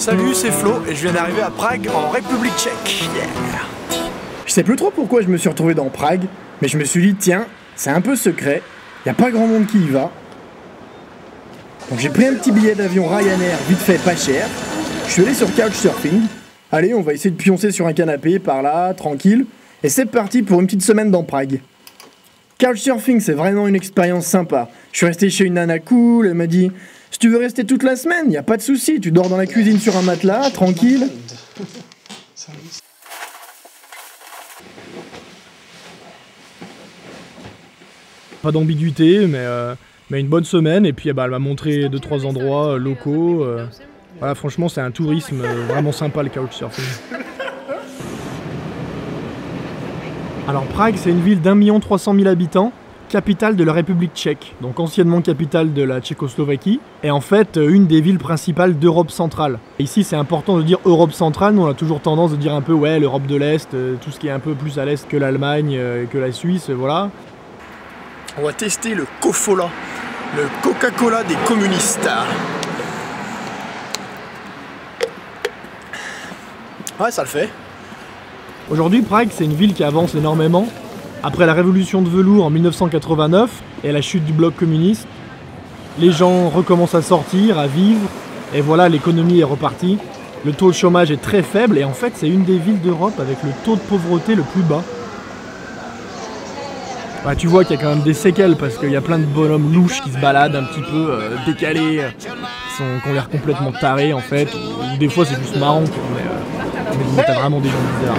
Salut, c'est Flo et je viens d'arriver à Prague en République tchèque. Yeah. Je sais plus trop pourquoi je me suis retrouvé dans Prague, mais je me suis dit tiens, c'est un peu secret, y a pas grand monde qui y va. Donc j'ai pris un petit billet d'avion Ryanair vite fait pas cher, je suis allé sur Couchsurfing. Allez, on va essayer de pioncer sur un canapé par là, tranquille, et c'est parti pour une petite semaine dans Prague. Couchsurfing, c'est vraiment une expérience sympa. Je suis resté chez une nana cool, elle m'a dit si tu veux rester toute la semaine, y a pas de souci, tu dors dans la cuisine sur un matelas, tranquille. Pas d'ambiguïté, mais une bonne semaine, et puis elle m'a montré 2-3 endroits locaux. Voilà, franchement, c'est un tourisme vraiment sympa, le couchsurfing. Alors Prague, c'est une ville d'1 300 000 habitants, capitale de la République tchèque, donc anciennement capitale de la Tchécoslovaquie, et en fait une des villes principales d'Europe centrale. Et ici c'est important de dire Europe centrale, nous on a toujours tendance de dire un peu ouais l'Europe de l'Est, tout ce qui est un peu plus à l'Est que l'Allemagne, que la Suisse, voilà. On va tester le Kofola, le Coca-Cola des communistes. Ouais, ça le fait. Aujourd'hui, Prague, c'est une ville qui avance énormément. Après la révolution de velours en 1989 et la chute du bloc communiste, les gens recommencent à sortir, à vivre, et voilà, l'économie est repartie. Le taux de chômage est très faible, et en fait, c'est une des villes d'Europe avec le taux de pauvreté le plus bas. Bah, tu vois qu'il y a quand même des séquelles, parce qu'il y a plein de bonhommes louches qui se baladent un petit peu décalés, qui ont l'air complètement tarés en fait, ou des fois c'est juste marrant, mais t'as vraiment des gens bizarres.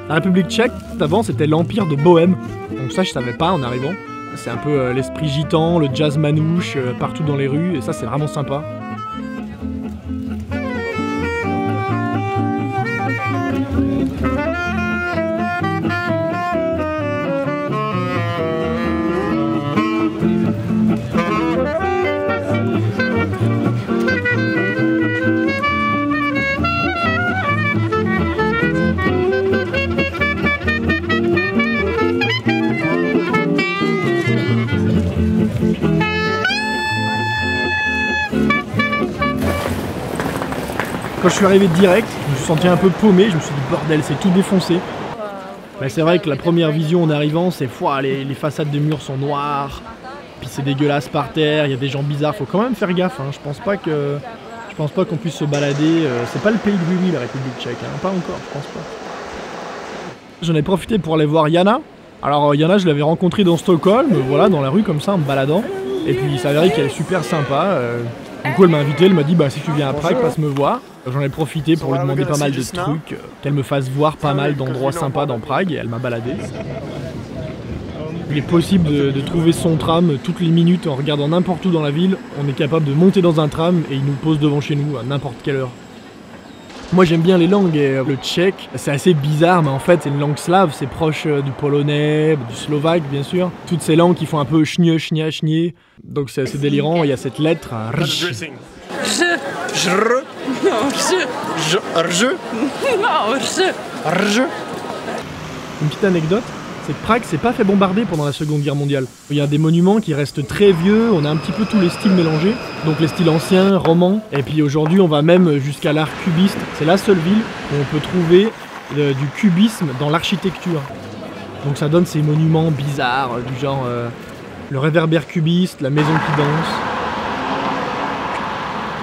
La République tchèque, avant c'était l'empire de Bohême, donc ça je savais pas en arrivant. C'est un peu l'esprit gitan, le jazz manouche, partout dans les rues, et ça c'est vraiment sympa. Quand je suis arrivé direct, je me suis senti un peu paumé, je me suis dit bordel, c'est tout défoncé. Mais c'est vrai que la première vision en arrivant, c'est les façades des murs sont noires, puis c'est dégueulasse par terre, il y a des gens bizarres, faut quand même faire gaffe, hein. Je pense pas qu'on puisse se balader, c'est pas le pays de Willy la République tchèque, hein. Pas encore, je pense pas. J'en ai profité pour aller voir Yana. Alors Yana, je l'avais rencontrée dans Stockholm, voilà, dans la rue comme ça, en me baladant, et puis il s'avérait qu'elle est super sympa. Du coup elle m'a invité, elle m'a dit bah si tu viens à Prague, passe me voir. J'en ai profité pour lui demander pas mal de trucs, qu'elle me fasse voir pas mal d'endroits sympas dans Prague, et elle m'a baladé. Il est possible de trouver son tram toutes les minutes en regardant n'importe où dans la ville. On est capable de monter dans un tram et il nous pose devant chez nous à n'importe quelle heure. Moi j'aime bien les langues, et le tchèque c'est assez bizarre, mais en fait c'est une langue slave, c'est proche du polonais, du slovaque bien sûr. Toutes ces langues qui font un peu chnie, chnia, chnie. Donc c'est assez délirant, il y a cette lettre rj. Une petite anecdote, c'est que Prague s'est pas fait bombarder pendant la Seconde Guerre mondiale. Il y a des monuments qui restent très vieux, on a un petit peu tous les styles mélangés. Donc les styles anciens, romans, et puis aujourd'hui on va même jusqu'à l'art cubiste. C'est la seule ville où on peut trouver du cubisme dans l'architecture. Donc ça donne ces monuments bizarres, du genre le réverbère cubiste, la maison qui danse.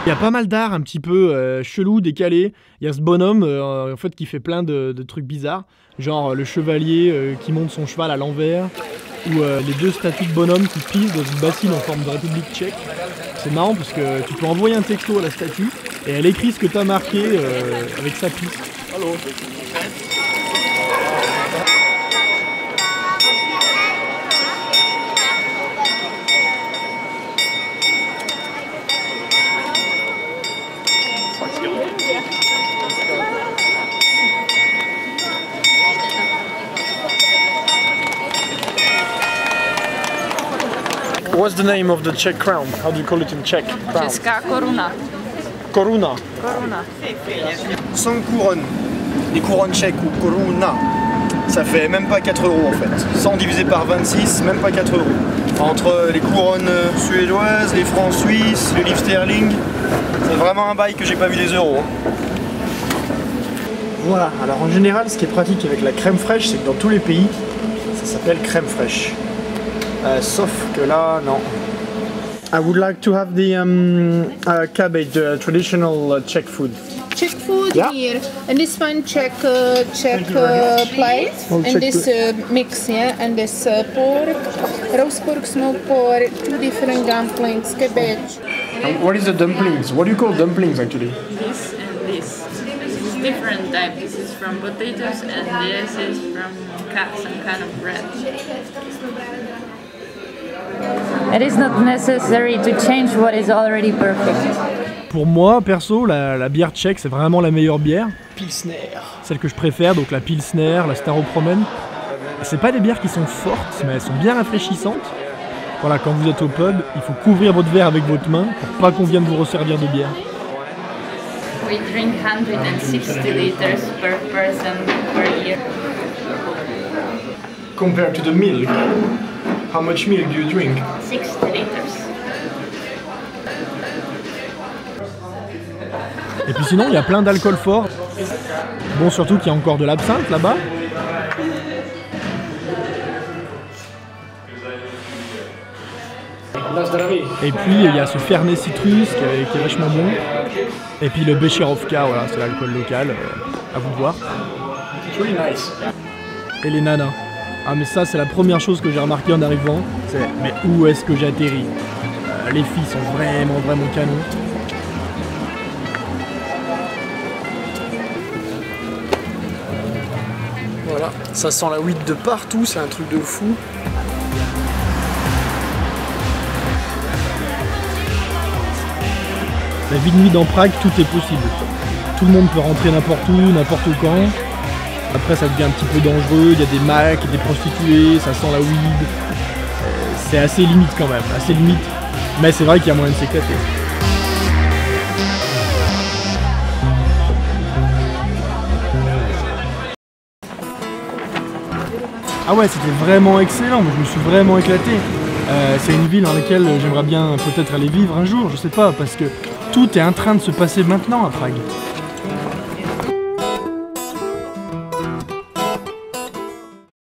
Il y a pas mal d'art un petit peu chelou, décalé. Il y a ce bonhomme en fait qui fait plein de trucs bizarres, genre le chevalier qui monte son cheval à l'envers, ou les deux statues de bonhomme qui pissent dans une bassine en forme de République tchèque. C'est marrant parce que tu peux envoyer un texto à la statue et elle écrit ce que tu as marqué avec sa pisse. Allô. What's the name of the Czech crown? How do you call it in Czech? Crown. Česká koruna. Koruna. Corona. 100 couronnes. Les couronnes tchèques ou koruna. Ça fait même pas 4 € en fait. 100 divisé par 26, même pas 4 €. Entre les couronnes suédoises, les francs suisses, le livre sterling, c'est vraiment un bail que j'ai pas vu des euros. Voilà, alors en général, ce qui est pratique avec la crème fraîche, c'est que dans tous les pays, ça s'appelle crème fraîche. Sauf que là, non. I would like to have the cabbage, the traditional Czech food. Czech food Yeah. here, and this one Czech plate, Oh, and Czech this mix, yeah, and this pork, roast pork, smoked pork, 2 different dumplings, cabbage. And what is the dumplings? What do you call dumplings actually? This and this. This is different type. This is from potatoes and this is from some kind of bread. It is not necessary to change what is already perfect. Pour moi, perso, la bière tchèque, c'est vraiment la meilleure bière. Pilsner. Celle que je préfère, donc la Pilsner, la Staropramen. C'est pas des bières qui sont fortes, mais elles sont bien rafraîchissantes. Voilà, quand vous êtes au pub, il faut couvrir votre verre avec votre main pour pas qu'on vienne vous resservir de bière. We drink 160 liters per person per year. Compared to the milk, how much milk do you drink? 60 liters. Et puis sinon, il y a plein d'alcool fort. Bon, surtout qu'il y a encore de l'absinthe là-bas. Et puis il y a ce Fernet Citrus qui est vachement bon. Et puis le Becherovka, voilà, c'est l'alcool local, à vous de voir. Et les nanas. Ah mais ça c'est la première chose que j'ai remarqué en arrivant, c'est mais où est-ce que j'atterris? Les filles sont vraiment canons. Voilà, ça sent la weed de partout, c'est un truc de fou. La vie de nuit dans Prague, tout est possible. Tout le monde peut rentrer n'importe où, n'importe quand. Après ça devient un petit peu dangereux, il y a des macs, des prostituées, ça sent la weed. C'est assez limite quand même, assez limite. Mais c'est vrai qu'il y a moyen de s'éclater. Ah ouais, c'était vraiment excellent, moi je me suis vraiment éclaté. C'est une ville dans laquelle j'aimerais bien peut-être aller vivre un jour, je sais pas, parce que tout est en train de se passer maintenant à Prague.